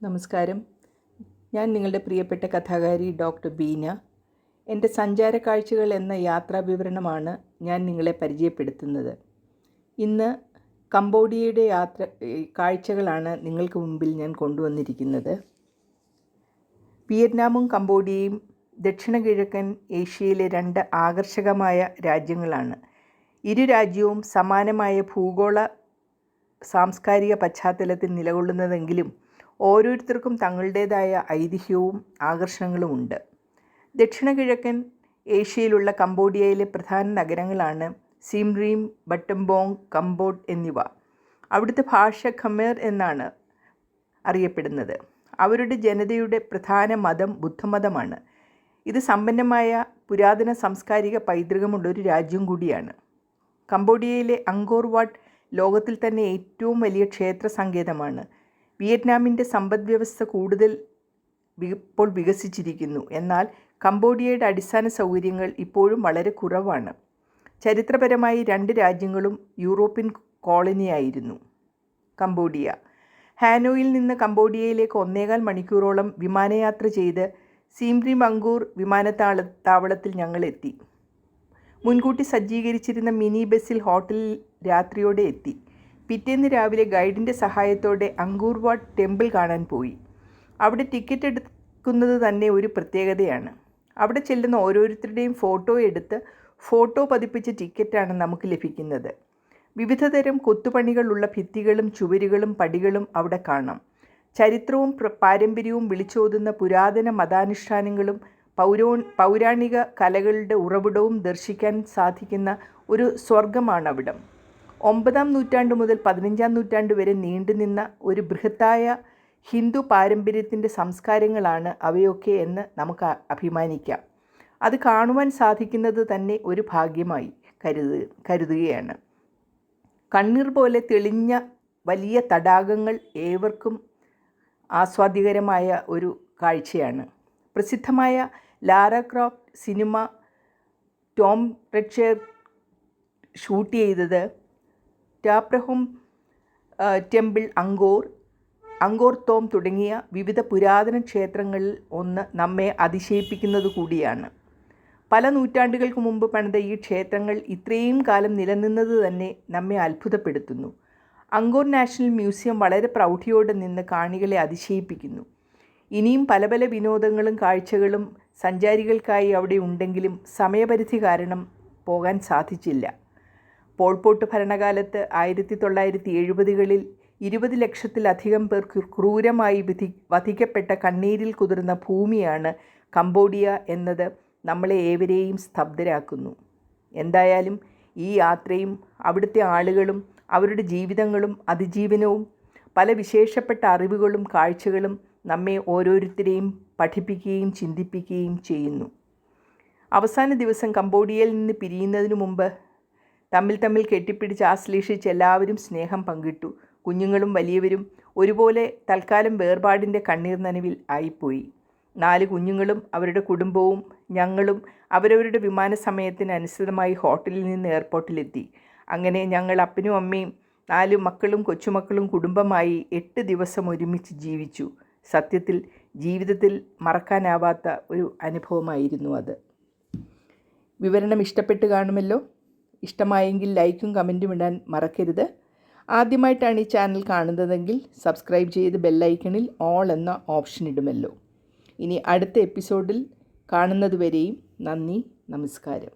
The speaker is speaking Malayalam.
നമസ്കാരം. ഞാൻ നിങ്ങളുടെ പ്രിയപ്പെട്ട കഥാകാരി ഡോക്ടർ ബീന. എൻ്റെ സഞ്ചാര കാഴ്ചകൾ എന്ന യാത്രാ വിവരണമാണ് ഞാൻ നിങ്ങളെ പരിചയപ്പെടുത്തുന്നത്. ഇന്ന് കംബോഡിയയുടെ കാഴ്ചകളാണ് നിങ്ങൾക്ക് മുമ്പിൽ ഞാൻ കൊണ്ടുവന്നിരിക്കുന്നത്. വിയറ്റ്നാമും കംബോഡിയയും ദക്ഷിണ കിഴക്കൻ ഏഷ്യയിലെ രണ്ട് ആകർഷകമായ രാജ്യങ്ങളാണ്. ഇരു രാജ്യവും സമാനമായ ഭൂഗോള സാംസ്കാരിക പശ്ചാത്തലത്തിൽ നിലകൊള്ളുന്നതെങ്കിലും ഓരോരുത്തർക്കും തങ്ങളുടേതായ ഐതിഹ്യവും ആകർഷണങ്ങളുമുണ്ട്. ദക്ഷിണ കിഴക്കൻ ഏഷ്യയിലുള്ള കംബോഡിയയിലെ പ്രധാന നഗരങ്ങളാണ് സീം റീം, ബട്ടംബോങ്, കംബോഡ് എന്നിവ. അവിടുത്തെ ഭാഷ ഖമേർ എന്നാണ് അറിയപ്പെടുന്നത്. അവരുടെ ജനതയുടെ പ്രധാന മതം ബുദ്ധമതമാണ്. ഇത് സമ്പന്നമായ പുരാതന സാംസ്കാരിക പൈതൃകമുള്ളൊരു രാജ്യം കൂടിയാണ്. കംബോഡിയയിലെ അങ്കോർ വാട്ട് ലോകത്തിൽ തന്നെ ഏറ്റവും വലിയ ക്ഷേത്ര സങ്കേതമാണ്. വിയറ്റ്നാമിൻ്റെ സമ്പദ്വ്യവസ്ഥ കൂടുതൽ ഇപ്പോൾ വികസിച്ചിരിക്കുന്നു. എന്നാൽ കംബോഡിയയുടെ അടിസ്ഥാന സൗകര്യങ്ങൾ ഇപ്പോഴും വളരെ കുറവാണ്. ചരിത്രപരമായി രണ്ട് രാജ്യങ്ങളും യൂറോപ്യൻ കോളനിയായിരുന്നു. കംബോഡിയ ഹാനോയിൽ നിന്ന് കംബോഡിയയിലേക്ക് 1.25 മണിക്കൂറോളം വിമാനയാത്ര ചെയ്ത് സീം റീം അങ്കൂർ വിമാനത്താവളത്തിൽ ഞങ്ങൾ എത്തി. മുൻകൂട്ടി സജ്ജീകരിച്ചിരുന്ന മിനി ബസ്സിൽ ഹോട്ടലിൽ രാത്രിയോടെ എത്തി. പിറ്റേന്ന് രാവിലെ ഗൈഡിൻ്റെ സഹായത്തോടെ അങ്കൂർ വാട്ട് ടെമ്പിൾ കാണാൻ പോയി. അവിടെ ടിക്കറ്റ് എടുക്കുന്നത് തന്നെ ഒരു പ്രത്യേകതയാണ്. അവിടെ ചെല്ലുന്ന ഓരോരുത്തരുടെയും ഫോട്ടോ എടുത്ത് ഫോട്ടോ പതിപ്പിച്ച ടിക്കറ്റാണ് നമുക്ക് ലഭിക്കുന്നത്. വിവിധതരം കൊത്തുപണികളുള്ള ഭിത്തികളും ചുവരുകളും പടികളും അവിടെ കാണാം. ചരിത്രവും പാരമ്പര്യവും വിളിച്ചോതുന്ന പുരാതന മതാനുഷ്ഠാനങ്ങളും പൗരാണിക കലകളുടെ ഉറവിടവും ദർശിക്കാൻ സാധിക്കുന്ന ഒരു സ്വർഗമാണവിടം. 9-ാം നൂറ്റാണ്ട് മുതൽ 15-ാം നൂറ്റാണ്ട് വരെ നീണ്ടുനിന്ന ഒരു ബൃഹത്തായ ഹിന്ദു പാരമ്പര്യത്തിൻ്റെ സംസ്കാരങ്ങളാണ് അവയൊക്കെ എന്ന് നമുക്ക് അഭിമാനിക്കാം. അത് കാണുവാൻ സാധിക്കുന്നത് തന്നെ ഒരു ഭാഗ്യമായി കരുതുകയാണ്. കണ്ണീർ പോലെ തെളിഞ്ഞ വലിയ തടാകങ്ങൾ ഏവർക്കും ആസ്വാദ്യകരമായ ഒരു കാഴ്ചയാണ്. പ്രസിദ്ധമായ ലാര ക്രോഫ്റ്റ് സിനിമ ടോം റെഡ്ഷെയർ ഷൂട്ട് ചെയ്തത് ടാപ്രഹോം ടെമ്പിൾ, അങ്കോർ തോം തുടങ്ങിയ വിവിധ പുരാതന ക്ഷേത്രങ്ങളിൽ ഒന്ന് നമ്മെ അതിശയിപ്പിക്കുന്നത് കൂടിയാണ്. പല നൂറ്റാണ്ടുകൾക്ക് മുമ്പ് പണിത ഈ ക്ഷേത്രങ്ങൾ ഇത്രയും കാലം നിലനിന്നത് തന്നെ നമ്മെ അത്ഭുതപ്പെടുത്തുന്നു. അങ്കോർ നാഷണൽ മ്യൂസിയം വളരെ പ്രൗഢിയോടെ നിന്ന് കാണികളെ അതിശയിപ്പിക്കുന്നു. ഇനിയും പല പല വിനോദങ്ങളും കാഴ്ചകളും സഞ്ചാരികൾക്കായി അവിടെ ഉണ്ടെങ്കിലും സമയപരിധി കാരണം പോകാൻ സാധിച്ചില്ല. പോൾപോട്ട് ഭരണകാലത്ത് 1970-കളിൽ 20 ലക്ഷത്തിലധികം പേർ ക്രൂരമായി വധിക്കപ്പെട്ട കണ്ണീരിൽ കുതിർന്ന ഭൂമിയാണ് കംബോഡിയ എന്നത് നമ്മളെ ഏവരെയും സ്തബ്ധരാക്കുന്നു. എന്തായാലും ഈ യാത്രയും അവിടുത്തെ ആളുകളും അവരുടെ ജീവിതങ്ങളും അതിജീവനവും പല വിശേഷപ്പെട്ട അറിവുകളും കാഴ്ചകളും നമ്മെ ഓരോരുത്തരെയും പഠിപ്പിക്കുകയും ചിന്തിപ്പിക്കുകയും ചെയ്യുന്നു. അവസാന ദിവസം കംബോഡിയയിൽ നിന്ന് പിരിയുന്നതിനു മുമ്പ് തമ്മിൽ കെട്ടിപ്പിടിച്ച് ആശ്ലേഷിച്ച് എല്ലാവരും സ്നേഹം പങ്കിട്ടു. കുഞ്ഞുങ്ങളും വലിയവരും ഒരുപോലെ തൽക്കാലം വേർപാടിൻ്റെ കണ്ണീർ നനവിൽ ആയിപ്പോയി. 4 കുഞ്ഞുങ്ങളും അവരുടെ കുടുംബവും ഞങ്ങളും അവരവരുടെ വിമാന സമയത്തിന് അനുസൃതമായി ഹോട്ടലിൽ നിന്ന് എയർപോർട്ടിലെത്തി. അങ്ങനെ ഞങ്ങൾ അപ്പനും അമ്മയും 4 മക്കളും കൊച്ചുമക്കളും കുടുംബമായി 8 ദിവസം ഒരുമിച്ച് ജീവിച്ചു. സത്യത്തിൽ ജീവിതത്തിൽ മറക്കാനാവാത്ത ഒരു അനുഭവമായിരുന്നു അത്. വിവരണം ഇഷ്ടപ്പെട്ട് കാണുമല്ലോ. ഇഷ്ടമായെങ്കിൽ ലൈക്കും കമൻറ്റും ഇടാൻ മറക്കരുത്. ആദ്യമായിട്ടാണ് ഈ ചാനൽ കാണുന്നതെങ്കിൽ സബ്സ്ക്രൈബ് ചെയ്ത് ബെല്ലൈക്കണിൽ ഓൾ എന്ന ഓപ്ഷൻ ഇടുമല്ലോ. ഇനി അടുത്ത എപ്പിസോഡിൽ കാണുന്നതുവരെയും നന്ദി, നമസ്കാരം.